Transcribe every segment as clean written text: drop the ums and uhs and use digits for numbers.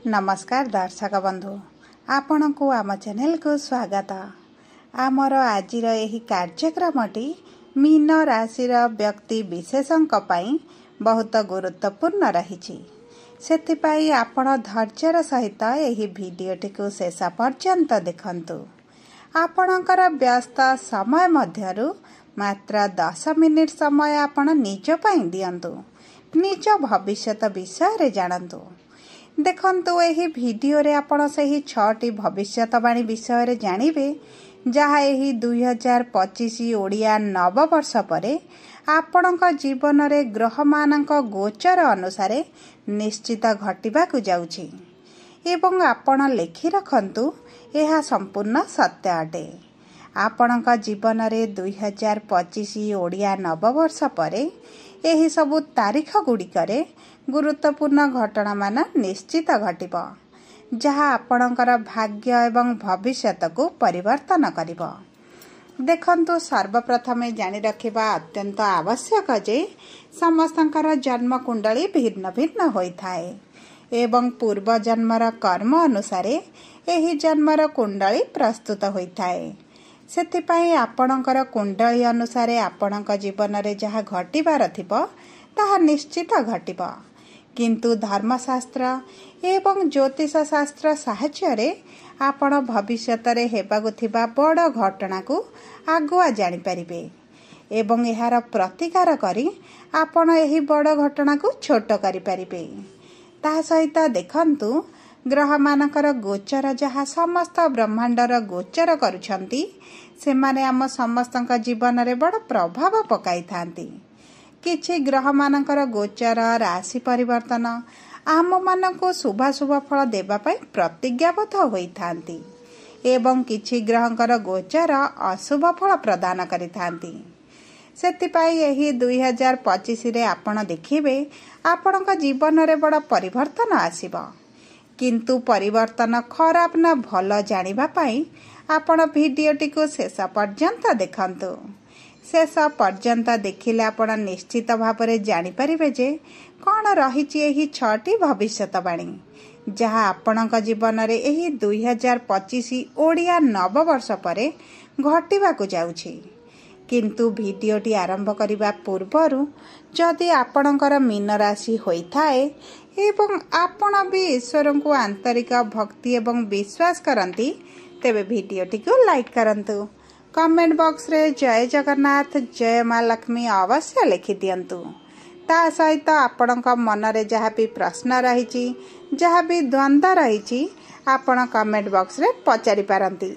नमस्कार दर्शक बंधु आपण को आम चैनल को स्वागत। आमर आज यही कार्यक्रमटी मीन राशि व्यक्ति विशेषों बहुत गुरुत्वपूर्ण रही। से आपण धैर्यर सहित यही भिडटी को शेष पर्यंत देखंतु। आपणकर व्यस्त समय मध्यरु मात्र 10 मिनिट समय आपण निज पई दियंतु। निज भविष्यत विषय रे जानंतु। देखंतु एही वीडियो रे आपण सही 6टी भविष्यतवाणी विषय रे जानिबे जहा एही 2025 ओडिया नववर्ष परे आपणक जीवन रे ग्रह मानक गोचर अनुसार निश्चित घटिबा को जाउछि एवं आपण लेखि रखंतु एहा संपूर्ण सत्य अटे। आपणक जीवन रे 2025 ओडिया नववर्ष परे एही सबु तारीख गुड़िकरे गुरुत्वपूर्ण घटना मान निश्चित घटिब जहा आपणकर भाग्य एवं भविष्यत को परिवर्तन करिब। देखंतु सर्वप्रथमे जानि रखिबा अत्यंत आवश्यक जे समस्तंकर जन्म कुंडली भिन्न भिन्न होइथाए एवं पूर्व जन्मर कर्म अनुसारे एही जन्मर कुंडली प्रस्तुत होइथाए। सेथिपाई आपणकर कुंडली अनुसारे आपणक जीवन रे जहा घटिबार थिबो ताहा निश्चित घटिबो। किंतु धर्मशास्त्र एवं ज्योतिष शास्त्र साहाय्य रे आपण भविष्यत रे हेबागु थिबा बड़ घटना को आगुआ जानि परिबे एवं एहार प्रतिकार करी आपण एही बड़ घटना को छोट करि परिबे। ता सहित देखंतु ग्रह मानकर गोचर जहा समस्त ब्रह्मांडर गोचर करुछंती से माने आम समस्तक जीवन रे बड़ प्रभाव पकाई थांती। किछि ग्रह मानकर गोचर राशि परिवर्तन आम मानको शुभाशुभ फल देबा पई प्रतिज्ञाबद्ध होई थांती एवं किछि ग्रहंकर गोचर अशुभ फल प्रदान करि थांती। सेतिपाई एही 2025 रे आपण देखिबे आपणक जीवन रे बड़ परिवर्तन आसीबो। किंतु परिवर्तन खराब ना भल जानिबा पई आपण भिडियोटी को शेष पर्यंत देखंतु। शेष पर्यंत देखिले आपण निश्चित भाव रे जानि परिबे जे कोन रहिछि एही 6टी भविष्यतवाणी जहा आपणक जीवन रे एही 2025 ओडिया नववर्ष परे घटिबा को जाउछि। किंतु भिडियोटी आरंभ करिबा पूर्वरु जदि आपणकर मीन राशि होइथाए एवं आपण भी ईश्वर को आंतरिक भक्ति एवं विश्वास करंती तेबे भिडियोटी को लाइक करंतु। कमेंट बॉक्स रे जय जगन्नाथ जय मां लक्ष्मी अवश्य लिखि दियंतु। ता सहित आपणक मन रे जहा भी प्रश्न रहिछि जहा भी द्वंद्व रहिछि आपण कमेंट बॉक्स रे पचारि पारंती।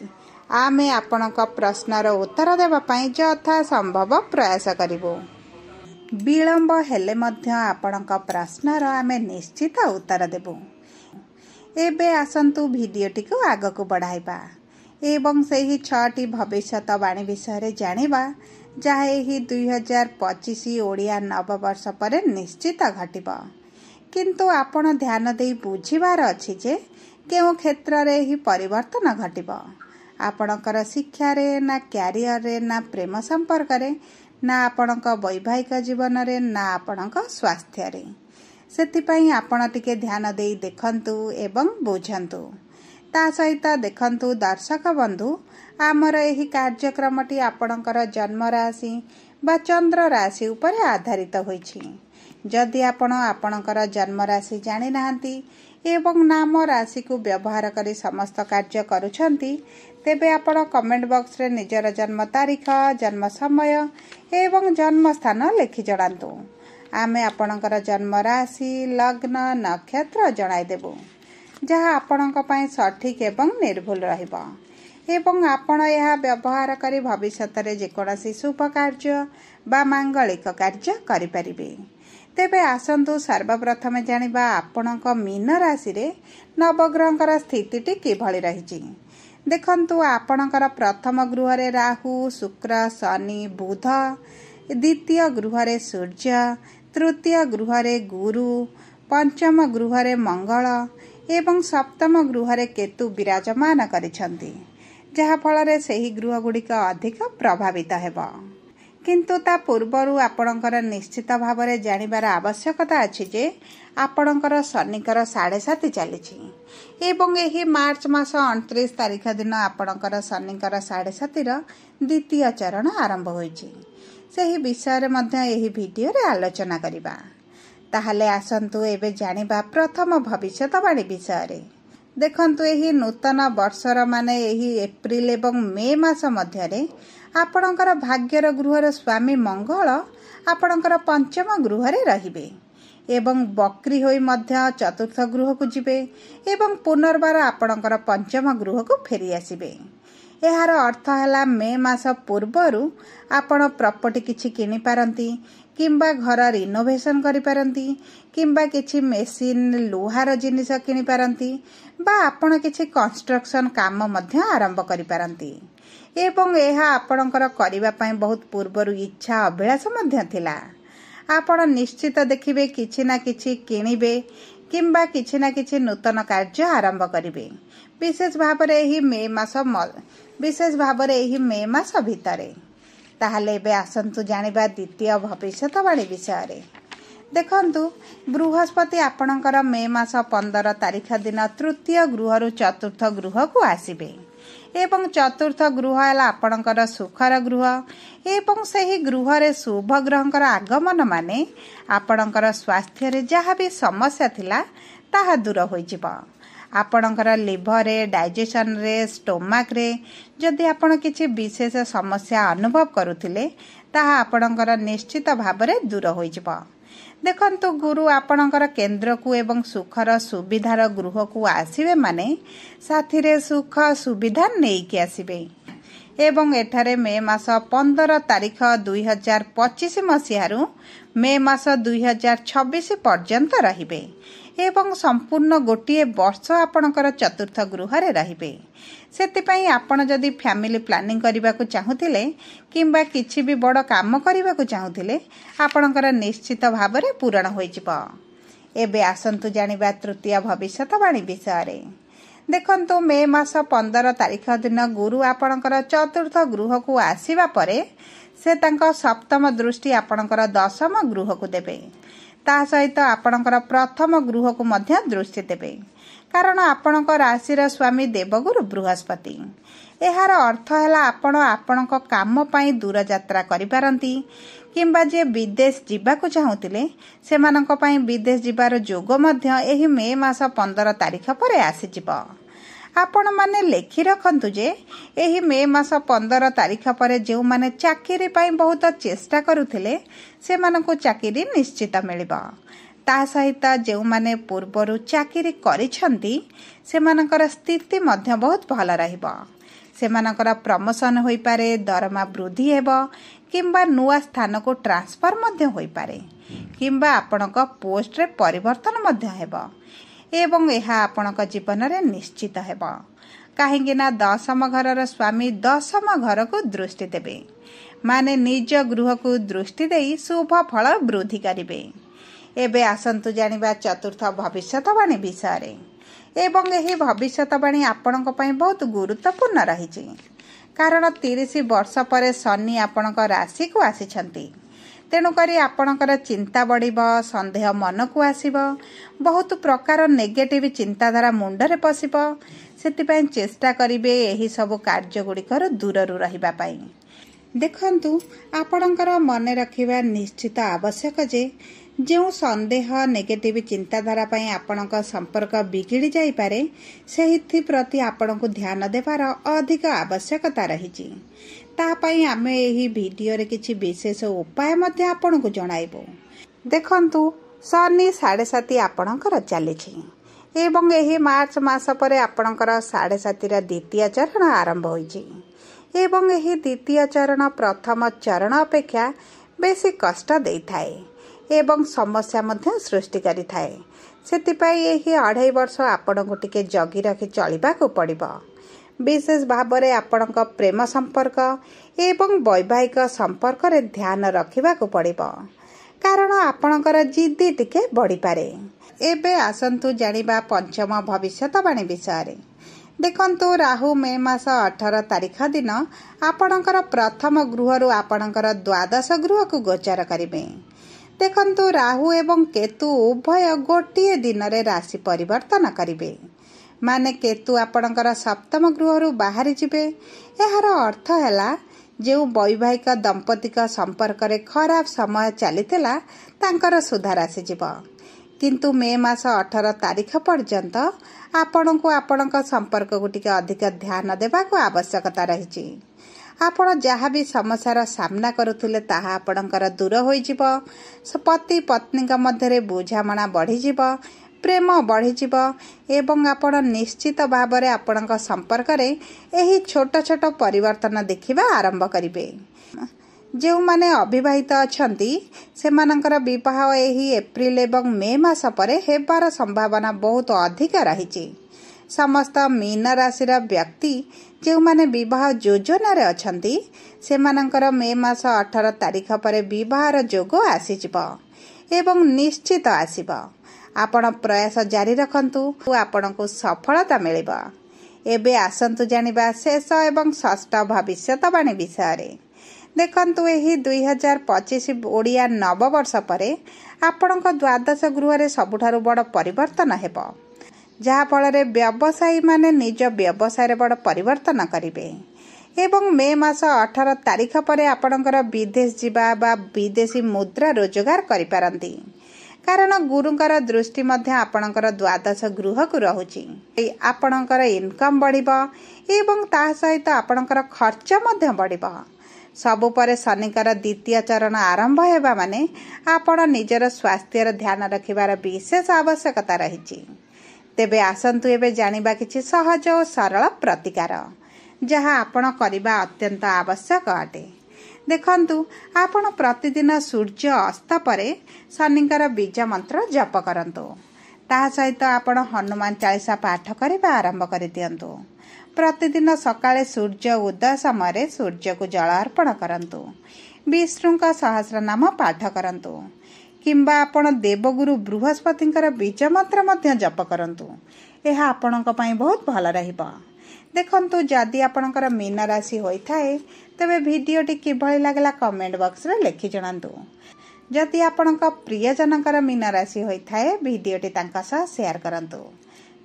आमे आपणक प्रश्नर उत्तर देबा पई यथा संभव प्रयास करिवो। विलंब हेले मध्य आपणक प्रश्नर आमे निश्चित उत्तर देबो। एबे आसंतु भिडियोटी को आग को बढ़ाइबा एवं सही 6टी भविष्यतवाणी विषय जानिबा जहा एही 2025 ओडिया नववर्ष परे निश्चित घटिबा। किंतु आपण ध्यान देई बुझिबार अछि जे केउ क्षेत्र रे ही परिवर्तन घटिबा। आपणकर शिक्षा रे ना कैरियर रे ना प्रेम संपर्क रे ना आपणक वैवाहिक जीवन रे ना आपणक स्वास्थ्य रे। सेतिपई आपण टिके ध्यान देई देखंतु एवं बुझंतु। ता सहित देखंतु दर्शक बंधु आमर एही कार्यक्रमटी आपणकर जन्म राशि बा चंद्र राशि उपरे आधारित होइछि। जदि आपण आपणकर जन्म राशि जानि नाहंती एवं नाम राशि को व्यवहार करी समस्त कार्य करूछंती तेबे आपण कमेंट बॉक्स रे निजर जन्म तारीख जन्म समय एवं जन्म स्थान लिखि जणांतु। आमे आपणकर जन्म राशि लग्न नक्षत्र जणाई देबो जहा आपणक पई सठिक एवं निर्भुल रहिबो एवं आपण यह व्यवहार करी भविष्यत रे जेकोसी शुभ कार्य बा मांगलिक कार्य करि परिबे। तेबे आसंतु सर्वप्रथमे जानिबा आपणक मीन राशि रे नवग्रहंकर स्थितिटी किभଳି रहिछि। देखंतु आपणकर प्रथम गृह रे राहु शुक्र शनि बुध, द्वितीय गृह रे सूर्य, तृतीय गृह रे गुरु, पंचम गृह रे मंगल एवं सप्तम गृह रे केतु विराजमान करिसंती जहा फल रे सही गृह गुड़िक अधिक प्रभावित हेबा। किंतु ता पूर्वरु आपणकर निश्चित भाव रे जानिबार आवश्यकता अछि जे आपणकर शनिकर 7.5 चलिछि। एवं यही मार्च मास 29 तारिख दिन आपणकर शनिकर 7.5 द्वितीय चरण आरंभ होइछि। सही विषय मध्य यही वीडियो रे आलोचना करिबा। ताहले आसंतु एबे जानिबा प्रथम भविष्यवाणी विषय रे। देखंतु यही नूतन वर्षर माने यही एप्रिल एवं मे मास मध्य रे आपणकर भाग्यर गृहर स्वामी मंगल आपणकर पंचम गृह रे रहिबे एवं बक्री होई मध्य चतुर्थ गृह को जिबे एवं पुनर्बार आपणकर पंचम गृह को फेरी आसिबे। एहार अर्थ है मे मास पूर्वरु आपण प्रॉपर्टी किछि किनि पारंती किंबा घर रिनोवेशन करि पारंती किंबा किछि मेसिन लोहार जिनिस किनि पारंती बा आपण किछि कंस्ट्रक्शन काम मध्य आरंभ करि पारंती एवं एहा आपणकर करिबा पई बहुत पूर्वरु इच्छा अभिलाष मध्य थिला। आपण निश्चित देखिबे किछि ना किछि किनिबे किंबा किछि ना किछि नूतन कार्य आरंभ करिबे विशेष भाबरे एही मे मास भितरे। ताहले एबे आसंतु जानिबा द्वितीय भविष्यवाणी विषय रे। देखंतु बृहस्पति आपणकर मे मास 15 तारिख दिन तृतीय गृहरु चतुर्थ गृह को आसिबे एवं चतुर्थ गृह है आपणकर सुखर गृह एवं सही गृह रे शुभ ग्रहंकर आगमन माने आपणकर स्वास्थ्य रे जहाँ भी समस्या थिला ताहा दूर होई जिवो। आपणकर लिभर रे डाइजेशन रे स्टोमाक रे जदि आपण किछि विशेष समस्या अनुभव करुथिले ताहा आपणकर निश्चित भाबरे दूर होई जिवो। देखंतु गुरु आपणकर केंद्र को एवं सुखर सुविधार गृह को आसिबे माने साथी रे सुख सुविधा नेई के आसिबे एवं एठारे मे मास 15 तारिख 2025 मसिहारु मे मास 2026 पर्यंत रहिबे एवं संपूर्ण गोटे वर्ष आपणकर चतुर्थ गृह रे रहिबे। सेतिपई आपण जदि फैमिली प्लानिंग करबा को चाहुथिले किंबा किछि भी बड़ काम करबा को चाहुथिले आपणकर निश्चित भाबरे पूर्ण होई जिवो। एबे आसंतु जानिबा तृतीय भविष्यवाणी विषय रे। देखंतु मे मास 15 तारिख दिन गुरु आपणकर चतुर्थ गृह को आसीबा परे से तांको सप्तम दृष्टि आपणकर दशम गृह को देबे ता सहित आपणकर प्रथम गृह को मध्य दृष्टि देबे कारण आपणकर राशि स्वामी देवगुरु बृहस्पति। एहार अर्थ है आपणक काम पई दूर यात्रा करि पारंती किंबा जे विदेश जिबाकु चाहुतिले सेमानक पई विदेश जिबार जोग मध्य एही मे मास 15 तारिख परे आसी जिवो। आपण माने लेखि रखंतु जे एही मे मास 15 तारिख परे जेउ माने चाकरी पई बहुत चेष्टा करुथिले सेमानकु चाकरी निश्चित मिलिबो। ता सहित जेउ माने पूर्वरु चाकरी करिसंती सेमानकर स्थिति मध्य बहुत भल रहिबो। सेमानकर प्रमोशन होई पारे दरमा वृद्धि हेबो किंबा नुआ स्थान को ट्रांसफर मध्य होई पारे किंबा आपणक पोस्ट रे परिवर्तन मध्य हेबो एवं एहा आपणक जीवन रे निश्चित हेबो काहेकि ना दशम घरर स्वामी दशम घर को दृष्टि देबे माने निज गृह को दृष्टि देई शुभ फल वृद्धि करिवे। एबे आसंतु जानिबा चतुर्थ भविष्यवाणी विषय रे एवं एही भविष्यवाणी आपणक पई बहुत गुरुत्वपूर्ण रहिछि कारण 30 वर्ष पर शनि आपणक राशि को आसिछंती तेणु करी आपणकर चिंता बढ़िबो संदेह मन को आसीबो बहुत प्रकार नेगेटिव चिंताधारा मुंडरे पसिबो सेतिपई चेष्टा करिवे एही सब कार्य गुड़िकर दूररू रहिबा पई। देखंतु आपणकर मन रखिबा निश्चित आवश्यक जे जो संदेह नेगेटिव चिंताधारा पई आपणक संपर्क बिगिड़ी जाई पारे सेहिथि प्रति आपणक ध्यान देवार अधिक आवश्यकता रहिछि। तापाई आमे एही वीडियो रे किछि विशेष उपाय मध्य आपणक जणाइबो। देखंतु शनि 7.5 आपणकर चलिछि एवं एही मार्च मास परे आपणकर 7.5 रा द्वितीय चरण आरंभ होइछि एवं एही द्वितीय चरण प्रथम चरण अपेक्षा बेसी कष्ट देइथाए एवं समस्या मध्य सृष्टि करि थाए। सेतिपई एही 2.5 वर्ष आपणको टिके जगी रखि चलिबा को पड़िबो। विशेष भाबरे आपणक प्रेम संपर्क एवं वैवाहिक संपर्क रे ध्यान रखिबा को पड़िबो कारण आपणकर जिद्दी टिके बढ़ी पारे। एबे आसंतु जानिबा पंचम भविष्यवाणी विषय रे। देखंतु राहु मे मास 18 तारिख दिन आपणकर प्रथम गृहरु आपणकर द्वादश गृह को गोचर करिवे। देखंतु राहु एवं केतु उभय गोटिए दिन रे राशि परिवर्तन करिवे माने केतु आपणकर सप्तम गृह बाहरी जिबे। एहार अर्थ हैला जो वैवाहिक दंपतिक संपर्क रे खराब समय चलीथिला तांकर सुधार आसीजिबो। किंतु मे मास 18 तारीख पर्यंत आपण को आपणक संपर्क को टिके अधिक ध्यान देबा को आवश्यकता रहिछि। आपण जहाँ भी समस्यार सामना करुथिले ताहा आपणकर दूर होई जिवो। पति पत्नी का मध्यरे बुझामणा बढ़ी जिवो, प्रेम बढ़ी जिवो एवं आपण निश्चित भाव में आपणक संपर्क रे एही छोट छोट परिवर्तन देखिबा आरंभ करिवे। जो माने अविवाहित अछंती सेमानंकर विवाह एही एप्रिल एवं मे मास परे हेबार संभावना बहुत अधिक रहिछि। समस्त मीन राशि व्यक्ति जो माने विवाह योजना रे अछंती सेमानंकर मे मास 18 तारीख पर विवाहर जोग आसीजिबो एवं निश्चित आसीबो। आपण प्रयास जारी रखंतु आपण को सफलता मिलिबो। एबे आसंतु जानिबा शेष एवं षष्ठ भविष्यवाणी विषय रे। देखंतु एही 2025 ओडिया नववर्ष परे आपणक द्वादश गृह रे सबुठारु बड़ परिवर्तन हेबो, जहा फल रे व्यवसायी माने निज व्यवसाय रे बड़ परिवर्तन करिवे एवं मे मास 18 तारीख परे आपणकर विदेश जिबा बा विदेशी मुद्रा रोजगार करि पारंती। कारण गुरुंकर दृष्टि मध्य आपणकर द्वादश गृह को रहुछि। आपणकर इनकम बढ़िबो एवं ता सहित आपणकर खर्च मध्य बढ़िबो। सबु परे शनिकर द्वितीय चरण आरंभ हेबा माने आपण निजर स्वास्थ्यर ध्यान रखिबार विशेष आवश्यकता रहिछि। तेबे आसंतु एबे जानिबा किछि सहज और सरल प्रतिकार जहाँ आपण करिबा अत्यंत आवश्यक अटे। देखंतु आपण प्रतिदिन सूर्य अस्त परे शनिकर बीज मंत्र जप करंतु। ता सहित आपण हनुमान चालीसा पाठ करिबा आरंभ करि दियंतु। प्रतिदिन सकाळे सूर्य उदय समय सूर्य को जल अर्पण करंतु। विष्णु का सहस्र नाम पाठ करंतु किंबा आपण देवगुरु बृहस्पतिंकर बीज मंत्र मध्य जप करंतु। एहा आपणक पई बहुत भल रहिबो। देखंतु जदि आपणकर मीन राशि होई थाए तबे भिडियोटी किभଳି लागला कमेंट बॉक्स रे लिखि जणांतु। जदि आपणक प्रियजनकर मीन राशि होई थाए भिडियोटी तांका सह शेयर करंतु।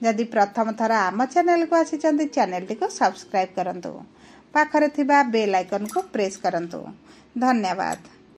जदि प्रथम थर आम चैनल को आसीचंती चैनल को सब्सक्राइब करंतु। पाखरे थिबा बेल आइकन को प्रेस करंतु। धन्यवाद।